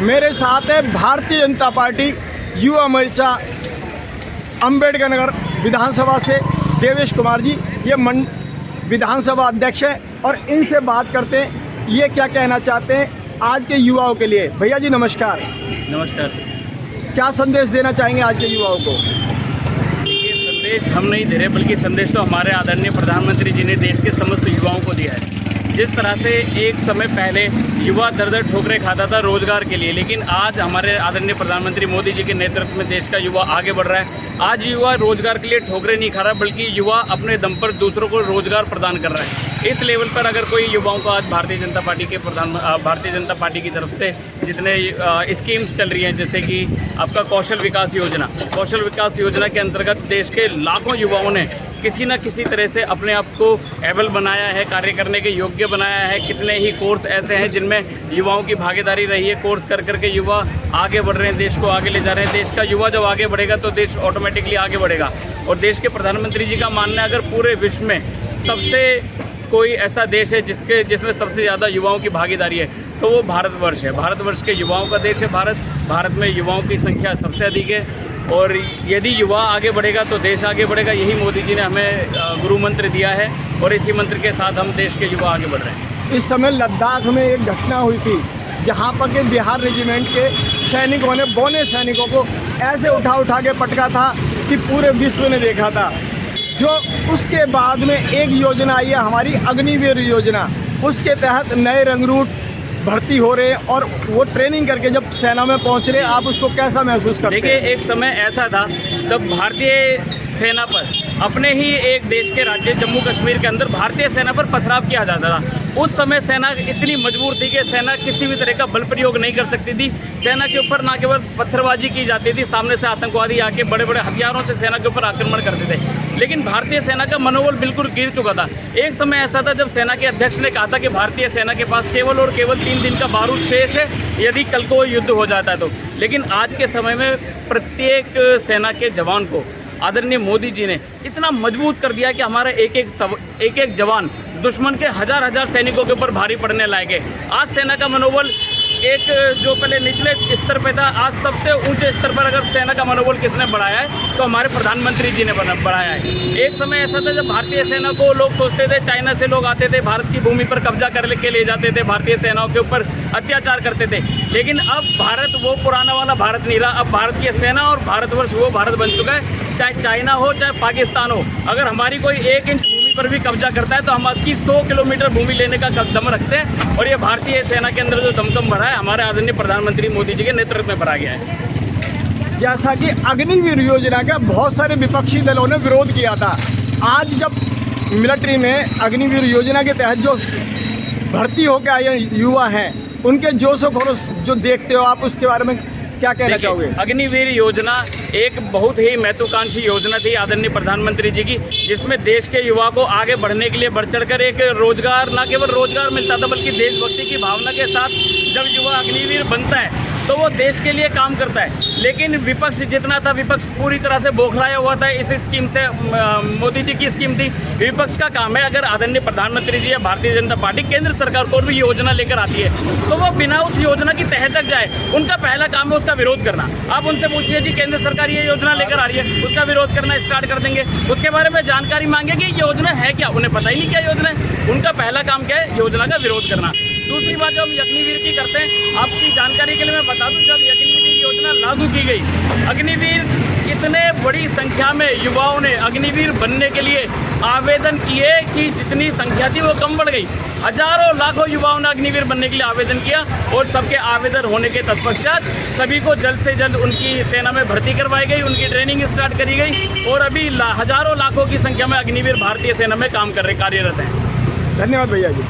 मेरे साथ है भारतीय जनता पार्टी युवा मोर्चा अम्बेडकर नगर विधानसभा से देवेश कुमार जी, ये विधानसभा अध्यक्ष है और इनसे बात करते हैं ये क्या कहना चाहते हैं आज के युवाओं के लिए। भैया जी नमस्कार। नमस्कार। क्या संदेश देना चाहेंगे आज के युवाओं को? ये संदेश हम नहीं दे रहे, बल्कि संदेश तो हमारे आदरणीय प्रधानमंत्री जी ने देश के समस्त युवाओं को दिया है। जिस तरह से एक समय पहले युवा दर ठोकरें खाता था रोजगार के लिए, लेकिन आज हमारे आदरणीय प्रधानमंत्री मोदी जी के नेतृत्व में देश का युवा आगे बढ़ रहा है। आज युवा रोजगार के लिए ठोकरें नहीं खा रहा, बल्कि युवा अपने दम पर दूसरों को रोजगार प्रदान कर रहा है। इस लेवल पर अगर कोई युवाओं को आज भारतीय जनता पार्टी की तरफ से जितने स्कीम्स चल रही हैं, जैसे कि आपका कौशल विकास योजना के अंतर्गत देश के लाखों युवाओं ने किसी न किसी तरह से अपने आप को एबल बनाया है, कार्य करने के योग्य बनाया है। कितने ही कोर्स ऐसे हैं जिनमें युवाओं की भागीदारी रही है। कोर्स कर करके युवा आगे बढ़ रहे हैं, देश को आगे ले जा रहे हैं। देश का युवा जब आगे बढ़ेगा तो देश ऑटोमेटिकली आगे बढ़ेगा। और देश के प्रधानमंत्री जी का मानना है, अगर पूरे विश्व में सबसे कोई ऐसा देश है जिसमें सबसे ज़्यादा युवाओं की भागीदारी है, तो वो भारतवर्ष है। भारतवर्ष के युवाओं का देश है भारत में युवाओं की संख्या सबसे अधिक है। और यदि युवा आगे बढ़ेगा तो देश आगे बढ़ेगा। यही मोदी जी ने हमें गुरु मंत्र दिया है और इसी मंत्र के साथ हम देश के युवा आगे बढ़ रहे हैं। इस समय लद्दाख में एक घटना हुई थी जहाँ पर के बिहार रेजिमेंट के सैनिकों ने बौने सैनिकों को ऐसे उठा के पटका था कि पूरे विश्व ने देखा था। जो उसके बाद में एक योजना आई है हमारी अग्निवीर योजना, उसके तहत नए रंगरूट भर्ती हो रहे हैं और वो ट्रेनिंग करके जब सेना में पहुंच रहे, आप उसको कैसा महसूस करते हैं? देखिए, एक समय ऐसा था जब भारतीय सेना पर अपने ही एक देश के राज्य जम्मू कश्मीर के अंदर भारतीय सेना पर पथराव किया जाता था। उस समय सेना इतनी मजबूर थी कि सेना किसी भी तरह का बल प्रयोग नहीं कर सकती थी। सेना के ऊपर ना केवल पत्थरबाजी की जाती थी, सामने से आतंकवादी आके बड़े बड़े हथियारों से सेना के ऊपर आक्रमण करते थे, लेकिन भारतीय सेना का मनोबल बिल्कुल गिर चुका था। एक समय ऐसा था जब सेना के अध्यक्ष ने कहा था कि भारतीय सेना के पास केवल और केवल 3 दिन का बारूद शेष है, यदि कल को युद्ध हो जाता है तो। लेकिन आज के समय में प्रत्येक सेना के जवान को आदरणीय मोदी जी ने इतना मजबूत कर दिया कि हमारा एक एक जवान दुश्मन के हजार सैनिकों के ऊपर भारी पड़ने लायक है। आज सेना का मनोबल एक जो पहले निचले स्तर पे था, आज सबसे ऊंचे स्तर पर अगर सेना का मनोबल किसने बढ़ाया है तो हमारे प्रधानमंत्री जी ने बढ़ाया है। एक समय ऐसा था जब भारतीय सेना को लोग सोचते थे, चाइना से लोग आते थे, भारत की भूमि पर कब्जा कर लेके ले जाते थे, भारतीय सेनाओं के ऊपर अत्याचार करते थे। लेकिन अब भारत वो पुराना वाला भारत नहीं रहा। अब भारतीय सेना और भारतवर्ष वो भारत बन चुका है। चाहे चाइना हो चाहे पाकिस्तान हो, अगर हमारी कोई 1 इंच भूमि पर भी कब्जा करता है तो हम उसकी 100 किलोमीटर भूमि लेने का दम रखते हैं। और ये भारतीय सेना के अंदर जो दमखम भरा है, हमारे आदरणीय प्रधानमंत्री मोदी जी के नेतृत्व में भरा गया है। जैसा कि अग्निवीर योजना का बहुत सारे विपक्षी दलों ने विरोध किया था, आज जब मिलिट्री में अग्निवीर योजना के तहत जो भर्ती होकर आए युवा हैं, उनके जोश और खरोश जो देखते हो आप, उसके बारे में क्या कहना चाहोगे? अग्निवीर योजना एक बहुत ही महत्वाकांक्षी योजना थी आदरणीय प्रधानमंत्री जी की, जिसमें देश के युवा को आगे बढ़ने के लिए बढ़ चढ़कर एक रोजगार, न केवल रोजगार मिलता था बल्कि देशभक्ति की भावना के साथ जब युवा अग्निवीर बनता है तो वो देश के लिए काम करता है। लेकिन विपक्ष जितना था, विपक्ष पूरी तरह से बौखलाया हुआ था इस स्कीम से। मोदी जी की स्कीम थी, विपक्ष का काम है, अगर आदरणीय प्रधानमंत्री जी या भारतीय जनता पार्टी केंद्र सरकार को भी योजना लेकर आती है तो वो बिना उस योजना की तह तक जाए। उनका पहला काम है उसका विरोध करना। आप उनसे पूछिए जी, केंद्र सरकार ये योजना लेकर आ रही है, उसका विरोध करना स्टार्ट कर देंगे। उसके बारे में जानकारी मांगे कि योजना है क्या, उन्हें पता ही नहीं क्या योजना है। उनका पहला काम क्या है? योजना का विरोध करना। दूसरी बात जो हम अग्निवीर की करते हैं, आपकी जानकारी के लिए मैं बता दूं, जब अग्निवीर योजना लागू की गई, अग्निवीर इतने बड़ी संख्या में युवाओं ने अग्निवीर बनने के लिए आवेदन किए कि जितनी संख्या थी वो कम बढ़ गई। हजारों लाखों युवाओं ने अग्निवीर बनने के लिए आवेदन किया और सबके आवेदन होने के तत्पश्चात सभी को जल्द से जल्द उनकी सेना में भर्ती करवाई गई, उनकी ट्रेनिंग स्टार्ट करी गई और अभी हजारों लाखों की संख्या में अग्निवीर भारतीय सेना में काम कर रहे कार्यरत हैं। धन्यवाद भैया जी।